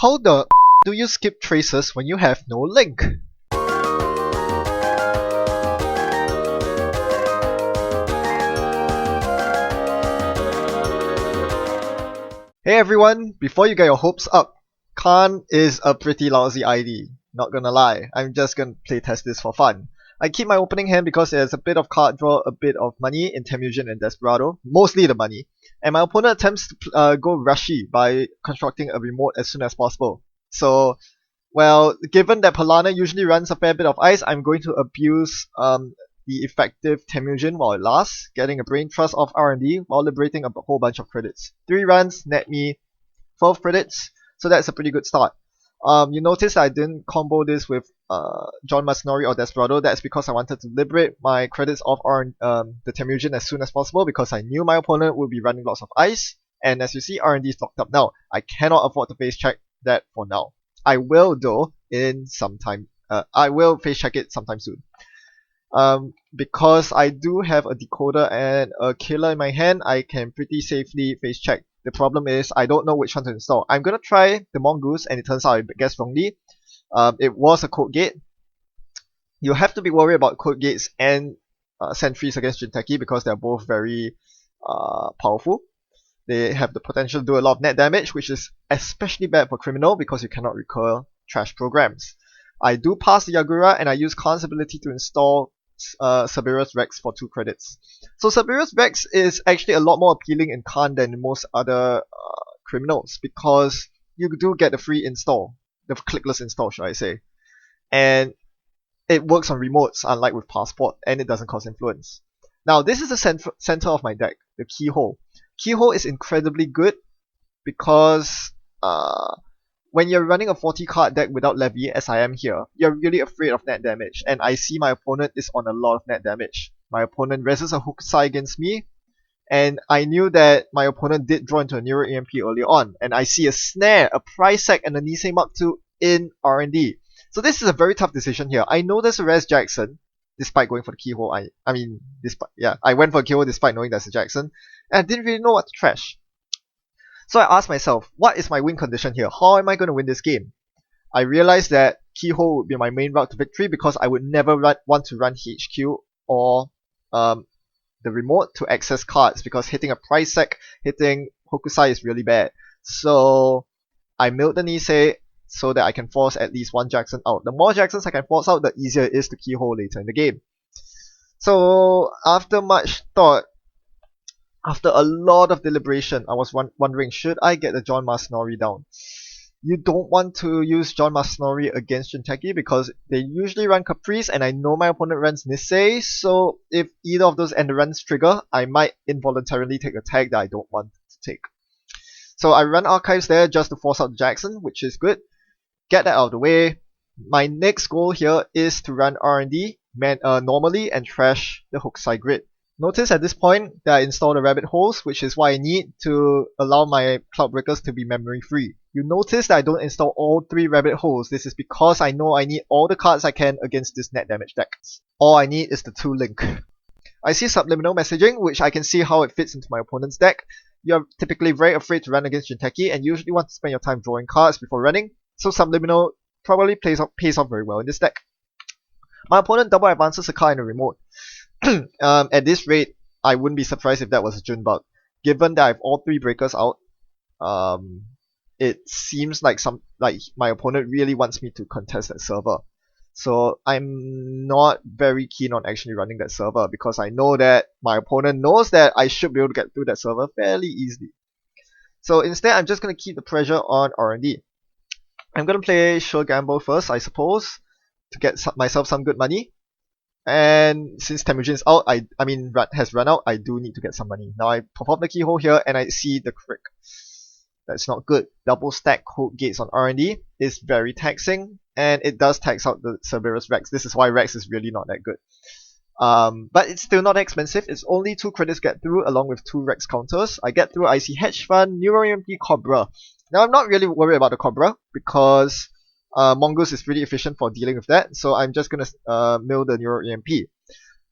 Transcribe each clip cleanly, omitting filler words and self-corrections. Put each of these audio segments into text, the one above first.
How the do you skip traces when you have no link? Hey everyone, before you get your hopes up, Khan is a pretty lousy ID. Not gonna lie, I'm just gonna playtest this for fun. I keep my opening hand because there's a bit of card draw, a bit of money in Temujin and Desperado, mostly the money, and my opponent attempts to go rushy by constructing a remote as soon as possible. So, well, given that Polana usually runs a fair bit of ice, I'm going to abuse the effective Temujin while it lasts, getting a brain trust off R&D while liberating a whole bunch of credits. 3 runs net me 12 credits, so that's a pretty good start. You notice I didn't combo this with John Masnori or Desperado. That's because I wanted to liberate my credits off the Temujin as soon as possible because I knew my opponent would be running lots of ice. And as you see, R&D is locked up now. I cannot afford to face check that for now. I will though in some time. I will face check it sometime soon. Because I do have a decoder and a killer in my hand, I can pretty safely face check. The problem is I don't know which one to install. I'm gonna try the Mongoose, and it turns out I guessed wrongly. It was a code gate. You have to be worried about code gates and sentries against Jinteki because they're both very powerful. They have the potential to do a lot of net damage, which is especially bad for Criminal because you cannot recur trash programs. I do pass the Yagura, and I use Khan's ability to install Cerberus Rex for 2 credits. So Cerberus Rex is actually a lot more appealing in Khan than in most other criminals because you do get the free install, the clickless install should I say, and it works on remotes unlike with Passport, and it doesn't cause influence. Now this is the center of my deck, the Keyhole. Keyhole is incredibly good because when you're running a 40 card deck without Levy, as I am here, you're really afraid of net damage, and I see my opponent is on a lot of net damage. My opponent resists a Hokusai against me, and I knew that my opponent did draw into a Neuro EMP earlier on, and I see a Snare, a Price Sack, and a Nisei Mark II in R&D. So this is a very tough decision here. I know there's a Res Jackson, despite going for the Keyhole. I went for a Keyhole despite knowing there's a Jackson, and I didn't really know what to trash. So I asked myself, what is my win condition here? How am I going to win this game? I realized that Keyhole would be my main route to victory because I would never want to run HQ or the remote to access cards because hitting a Price Sack, hitting Hokusai is really bad. So I milled the Nisei so that I can force at least 1 Jackson out. The more Jacksons I can force out, the easier it is to Keyhole later in the game. So after much thought, after a lot of deliberation, I was wondering, should I get the John Masnori down? You don't want to use John Masnori against Jinteki because they usually run Caprice, and I know my opponent runs Nisei, so if either of those endurance trigger, I might involuntarily take a tag that I don't want to take. So I run Archives there just to force out the Jackson, which is good. Get that out of the way. My next goal here is to run R&D normally and trash the Hokusai grid. Notice at this point that I installed the rabbit holes, which is why I need to allow my cloud breakers to be memory free. You notice that I don't install all 3 rabbit holes. This is because I know I need all the cards I can against this net damage deck. All I need is the 2 link. I see subliminal messaging, which I can see how it fits into my opponent's deck. You're typically very afraid to run against Jinteki and usually want to spend your time drawing cards before running, so subliminal probably pays off very well in this deck. My opponent double advances a card in a remote. At this rate, I wouldn't be surprised if that was a Junbug. Given that I have all 3 breakers out, it seems like my opponent really wants me to contest that server. So I'm not very keen on actually running that server because I know that my opponent knows that I should be able to get through that server fairly easily. So instead, I'm just going to keep the pressure on R&D. I'm going to play Sure Gamble first, I suppose, to get myself some good money. And since Temujin is out, has run out, I do need to get some money. Now I perform the Keyhole here and I see the crick. That's not good. Double stack code gates on R&D is very taxing, and it does tax out the Cerberus Rex. This is why Rex is really not that good. But it's still not expensive. It's only 2 credits get through along with 2 Rex counters. I get through IC Hedge Fund, Neuro EMP, Cobra. Now I'm not really worried about the Cobra because Mongoose is pretty efficient for dealing with that, so I'm just gonna mill the Neuro EMP.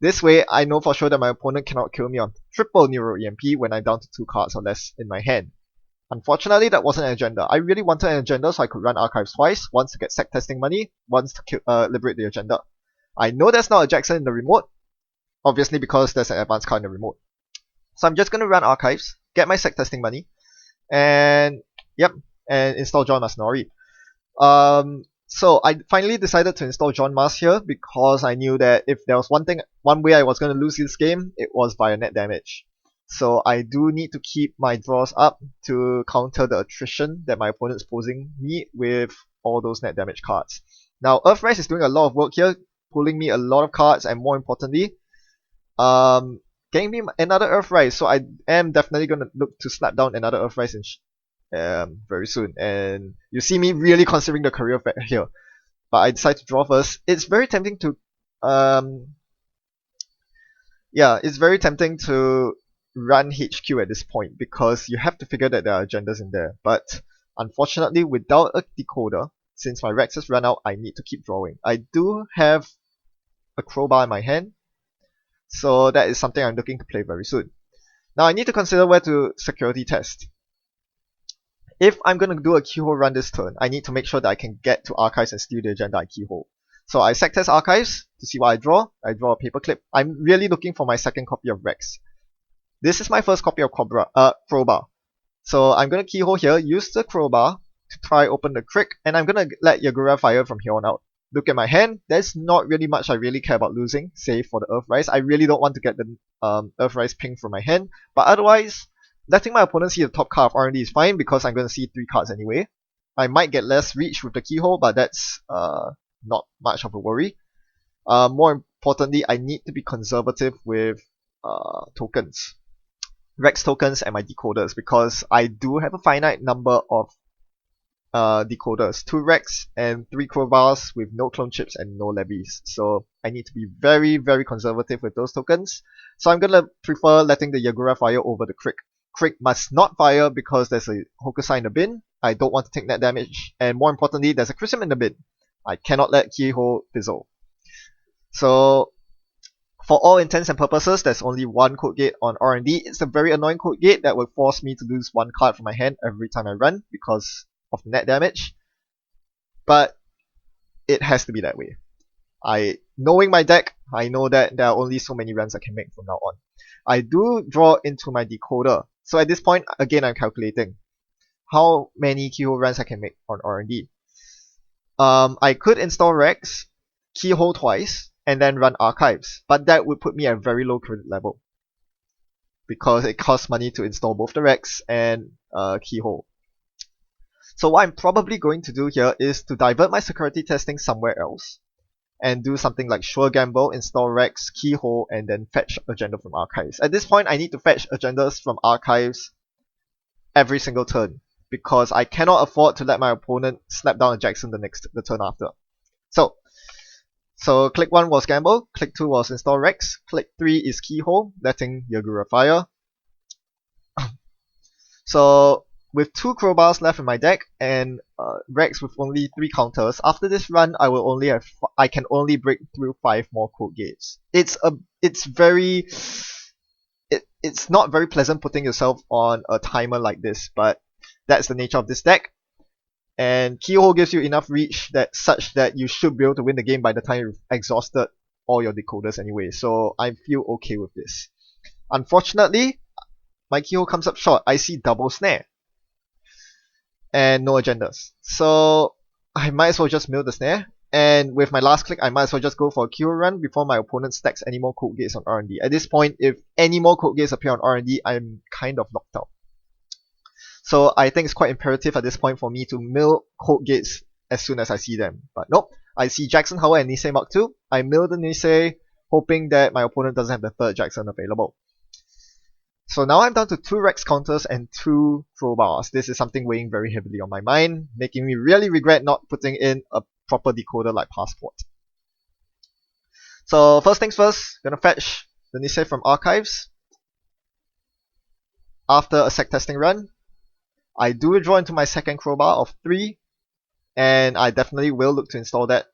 This way, I know for sure that my opponent cannot kill me on triple Neuro EMP when I'm down to 2 cards or less in my hand. Unfortunately, that wasn't an agenda. I really wanted an agenda so I could run archives twice, once to get sec testing money, once to liberate the agenda. I know there's not a Jackson in the remote, obviously because there's an advanced card in the remote. So I'm just going to run archives, get my sec testing money, and and install John Masnori. So I finally decided to install John Mas here because I knew that if there was one way I was going to lose this game, it was via net damage. So I do need to keep my draws up to counter the attrition that my opponent's posing me with all those net damage cards. Now Earthrise is doing a lot of work here, pulling me a lot of cards, and more importantly, getting me another Earthrise. So I am definitely going to look to slap down another Earthrise very soon. And you see me really considering the career effect here. But I decided to draw first. It's very tempting to it's very tempting to run HQ at this point because you have to figure that there are agendas in there. But unfortunately, without a decoder, since my Rex has run out, I need to keep drawing. I do have a crowbar in my hand, so that is something I'm looking to play very soon. Now I need to consider where to security test. If I'm going to do a keyhole run this turn, I need to make sure that I can get to archives and steal the agenda I keyhole. So I sec test archives to see what I draw. I draw a paperclip. I'm really looking for my second copy of Rex. This is my first copy of crowbar. So I'm going to keyhole here, use the crowbar to try open the crick, and I'm going to let Yagura fire from here on out. Look at my hand, there's not really much I really care about losing, save for the Earthrise. I really don't want to get the Earthrise ping from my hand, but otherwise, letting my opponent see the top card of R&D is fine because I'm going to see 3 cards anyway. I might get less reach with the keyhole, but that's not much of a worry. More importantly, I need to be conservative with tokens. Rex tokens and my decoders because I do have a finite number of decoders. 2 Rex and 3 crowbars with no clone chips and no levies. So I need to be very, very conservative with those tokens. So I'm gonna prefer letting the Yagura fire over the Crick. Crick must not fire because there's a Hokusai in the bin. I don't want to take that damage. And more importantly, there's a Chrism in the bin. I cannot let Keyhole fizzle. So for all intents and purposes, there's only one code gate on R&D. It's a very annoying code gate that will force me to lose 1 card from my hand every time I run because of the net damage. But it has to be that way. Knowing my deck, I know that there are only so many runs I can make from now on. I do draw into my decoder. So at this point, again, I'm calculating how many keyhole runs I can make on R&D. I could install Rex, keyhole twice, and then run archives, but that would put me at a very low credit level because it costs money to install both the Rex and keyhole. So what I'm probably going to do here is to divert my security testing somewhere else and do something like Sure Gamble, install Rex, keyhole, and then fetch agenda from archives. At this point, I need to fetch agendas from archives every single turn because I cannot afford to let my opponent slap down a Jackson the turn after. So click 1 was Gamble, click 2 was install Rex, click 3 is keyhole, letting Yagura fire. So with 2 crowbars left in my deck and Rex with only 3 counters, after this run I can only break through 5 more code gates. It's not very pleasant putting yourself on a timer like this, but that's the nature of this deck. And keyhole gives you enough reach such that you should be able to win the game by the time you've exhausted all your decoders anyway. So I feel okay with this. Unfortunately, my keyhole comes up short. I see double snare and no agendas. So I might as well just mill the snare. And with my last click, I might as well just go for a keyhole run before my opponent stacks any more code gates on R&D. At this point, if any more code gates appear on R&D, I'm kind of knocked out. So I think it's quite imperative at this point for me to mill code gates as soon as I see them. But nope, I see Jackson Howard and Nisei Mark II. I mill the Nisei, hoping that my opponent doesn't have the 3rd Jackson available. So now I'm down to 2 Rex counters and 2 crowbars. This is something weighing very heavily on my mind, making me really regret not putting in a proper decoder like Passport. So first things first, gonna fetch the Nisei from archives. After a sec testing run, I do withdraw into my second crowbar of 3, and I definitely will look to install that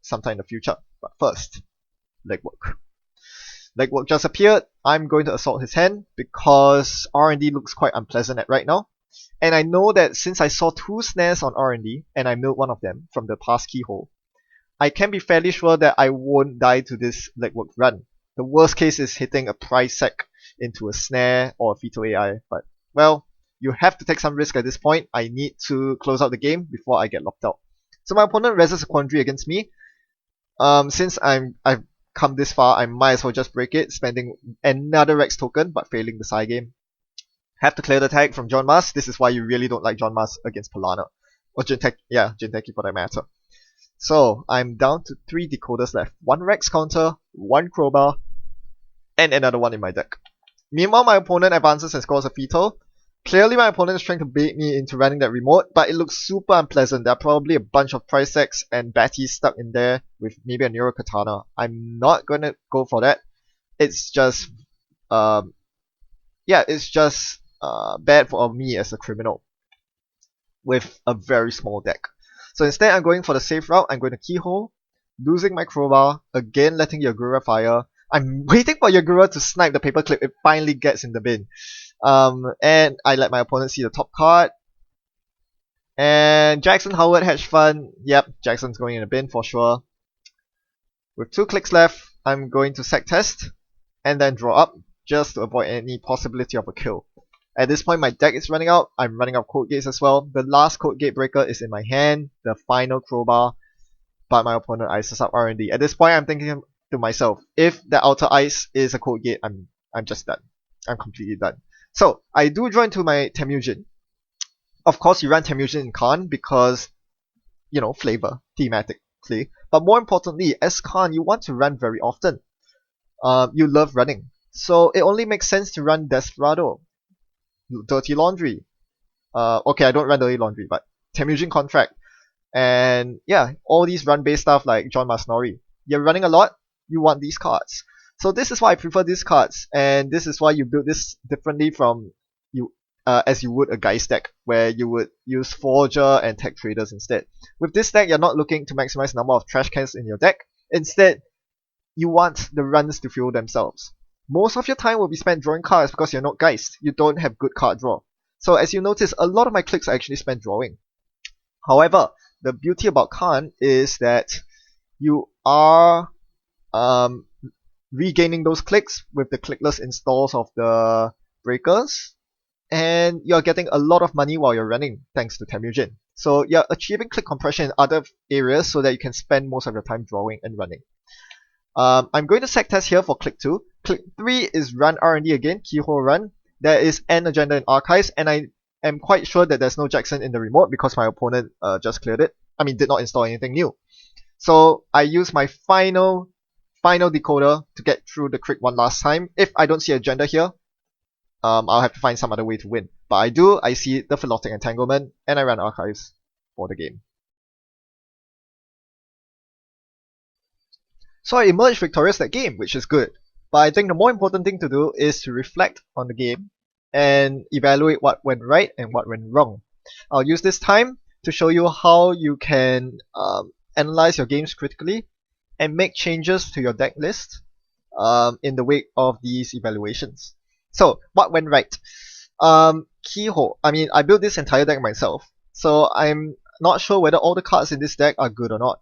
sometime in the future. But first, legwork. Legwork just appeared. I'm going to assault his hand because R&D looks quite unpleasant at right now. And I know that since I saw 2 snares on R&D, and I milled one of them from the past keyhole, I can be fairly sure that I won't die to this legwork run. The worst case is hitting a price sec into a snare or a fetal AI, but, well, you have to take some risk at this point. I need to close out the game before I get locked out. So my opponent raises a quandary against me. Since I've come this far, I might as well just break it, spending another Rex token, but failing the side game. Have to clear the tag from John Mas. This is why you really don't like John Mas against Polana. Or Jinteki for that matter. So, I'm down to 3 decoders left. 1 Rex counter, 1 crowbar, and another one in my deck. Meanwhile, my opponent advances and scores a fetal. Clearly, my opponent is trying to bait me into running that remote, but it looks super unpleasant. There are probably a bunch of price decks and Batties stuck in there with maybe a Neuro Katana. I'm not gonna go for that. It's just, bad for me as a criminal with a very small deck. So instead, I'm going for the safe route. I'm going to keyhole, losing my crowbar, again letting Yagura fire. I'm waiting for Yagura to snipe the paperclip. It finally gets in the bin. And I let my opponent see the top card. And Jackson Howard Hedge Fund. Yep, Jackson's going in the bin for sure. With 2 clicks left, I'm going to sack test and then draw up just to avoid any possibility of a kill. At this point, my deck is running out. I'm running out of code gates as well. The last code gate breaker is in my hand, the final crowbar, but my opponent ices up R&D. At this point, I'm thinking to myself, if the outer ice is a code gate, I'm just done. I'm completely done. So, I do draw into my Temujin. Of course, you run Temujin in Khan because, you know, flavor, thematically. But more importantly, as Khan, you want to run very often. You love running. So, it only makes sense to run Desperado. Dirty Laundry. Okay, I don't run Dirty Laundry, but Temujin Contract. And yeah, all these run-based stuff like John Masnori. You're running a lot, you want these cards. So this is why I prefer these cards, and this is why you build this differently from as you would a Geist deck, where you would use Forger and Tech Traders instead. With this deck, you're not looking to maximize the number of trash cans in your deck. Instead, you want the runs to fuel themselves. Most of your time will be spent drawing cards because you're not Geist. You don't have good card draw. So as you notice, a lot of my clicks are actually spent drawing. However, the beauty about Khan is that you are regaining those clicks with the clickless installs of the breakers, and you're getting a lot of money while you're running thanks to Temujin. So you're achieving click compression in other areas so that you can spend most of your time drawing and running. I'm going to sack test here for click 2. Click 3 is run R&D again, keyhole run. There is an agenda in archives, and I am quite sure that there's no Jackson in the remote because my opponent just cleared it. I mean, did not install anything new. So I use my final decoder to get through the crick one last time. If I don't see agenda here, I'll have to find some other way to win. But I do, I see the Philotic Entanglement, and I run archives for the game. So I emerged victorious that game, which is good. But I think the more important thing to do is to reflect on the game and evaluate what went right and what went wrong. I'll use this time to show you how you can analyze your games critically and make changes to your deck list in the wake of these evaluations. So, what went right? Keyhole. I mean, I built this entire deck myself, so I'm not sure whether all the cards in this deck are good or not.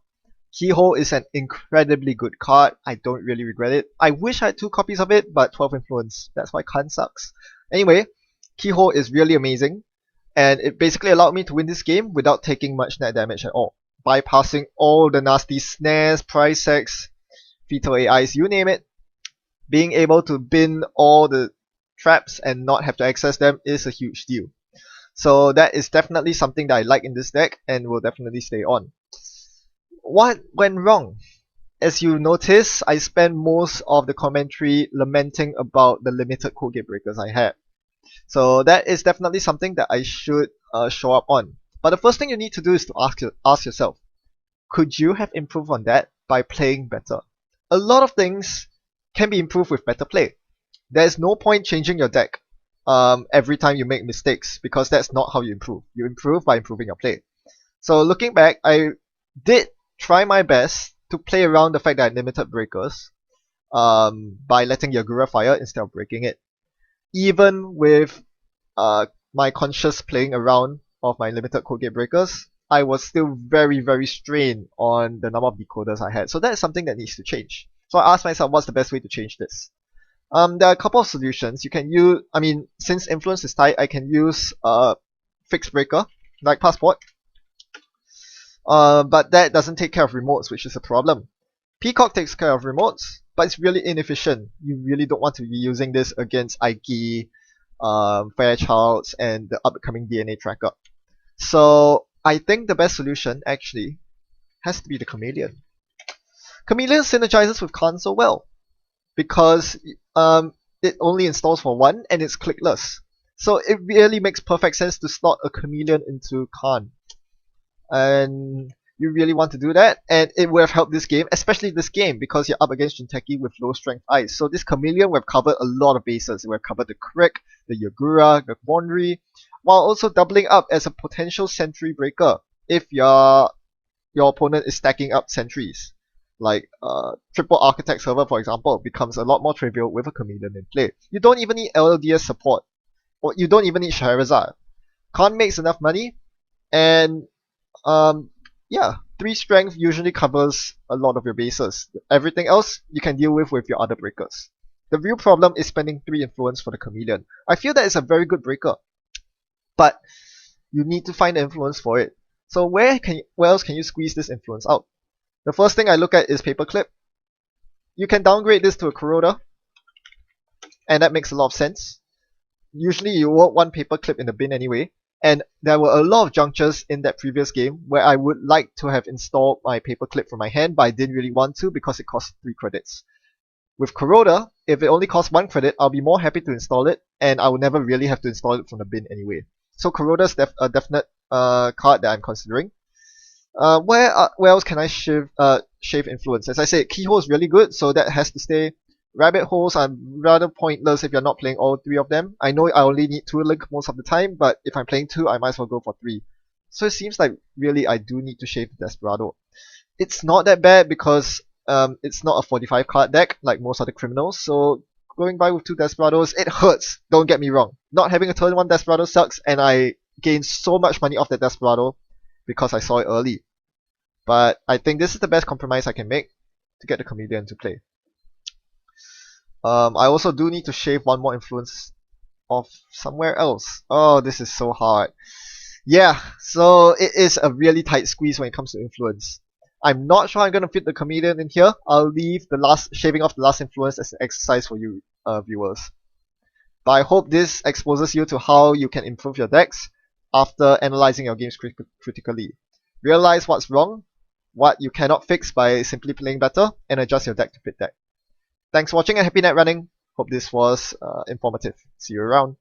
Keyhole is an incredibly good card. I don't really regret it. I wish I had 2 copies of it, but 12 influence. That's why Khan sucks. Anyway, Keyhole is really amazing, and it basically allowed me to win this game without taking much net damage at all, bypassing all the nasty snares, price sacks, fetal AIs, you name it. Being able to bin all the traps and not have to access them is a huge deal. So that is definitely something that I like in this deck and will definitely stay on. What went wrong? As you notice, I spent most of the commentary lamenting about the limited code gate breakers I had. So that is definitely something that I should show up on. But the first thing you need to do is to ask yourself, could you have improved on that by playing better? A lot of things can be improved with better play. There's no point changing your deck every time you make mistakes, because that's not how you improve. You improve by improving your play. So looking back, I did try my best to play around the fact that I limited breakers by letting Yagura fire instead of breaking it. Even with my conscious playing around of my limited code gate breakers, I was still very, very strained on the number of decoders I had. So that is something that needs to change. So I asked myself, what's the best way to change this? There are a couple of solutions. You can use, since influence is tight, I can use fixed breaker, like passport. But that doesn't take care of remotes, which is a problem. Peacock takes care of remotes, but it's really inefficient. You really don't want to be using this against Ike, Fairchilds, and the upcoming DNA tracker. So I think the best solution actually has to be the Chameleon. Chameleon synergizes with Khan so well because it only installs for one and it's clickless. So it really makes perfect sense to slot a Chameleon into Khan. And you really want to do that, and it would have helped this game, especially this game, because you're up against Jinteki with low strength ice. So this Chameleon would have covered a lot of bases. It would have covered the Crick, the Yagura, the Quandary, while also doubling up as a potential sentry breaker if your opponent is stacking up sentries. Like triple architect server, for example, becomes a lot more trivial with a Chameleon in play. You don't even need LLDS support, or you don't even need Scheherazade. Khan makes enough money, and yeah, 3 strength usually covers a lot of your bases. Everything else you can deal with your other breakers. The real problem is spending 3 influence for the Chameleon. I feel that it's a very good breaker, but you need to find the influence for it. So where else can you squeeze this influence out? The first thing I look at is Paperclip. You can downgrade this to a Corroder, and that makes a lot of sense. Usually you won't want Paperclip in the bin anyway, and there were a lot of junctures in that previous game where I would like to have installed my Paperclip from my hand, but I didn't really want to because it cost 3 credits. With Corroder, if it only costs 1 credit, I'll be more happy to install it, and I will never really have to install it from the bin anyway. So Corroder's a definite card that I'm considering. Where else can I shave influence? As I said, Keyhole is really good, so that has to stay. Rabbit holes are rather pointless if you're not playing all 3 of them. I know I only need 2 link most of the time, but if I'm playing 2, I might as well go for 3. So it seems like really I do need to shave Desperado. It's not that bad because it's not a 45 card deck like most other criminals, so going by with 2 Desperados, it hurts, don't get me wrong. Not having a turn 1 Desperado sucks, and I gained so much money off that Desperado because I saw it early. But I think this is the best compromise I can make to get the Chameleon to play. I also do need to shave 1 more influence off somewhere else. Oh, this is so hard. Yeah, so it is a really tight squeeze when it comes to influence. I'm not sure I'm going to fit the Chameleon in here. I'll leave the shaving off the last influence as an exercise for you viewers. But I hope this exposes you to how you can improve your decks after analyzing your games critically. Realize what's wrong, what you cannot fix by simply playing better, and adjust your deck to fit that. Thanks for watching and happy net running. Hope this was informative. See you around.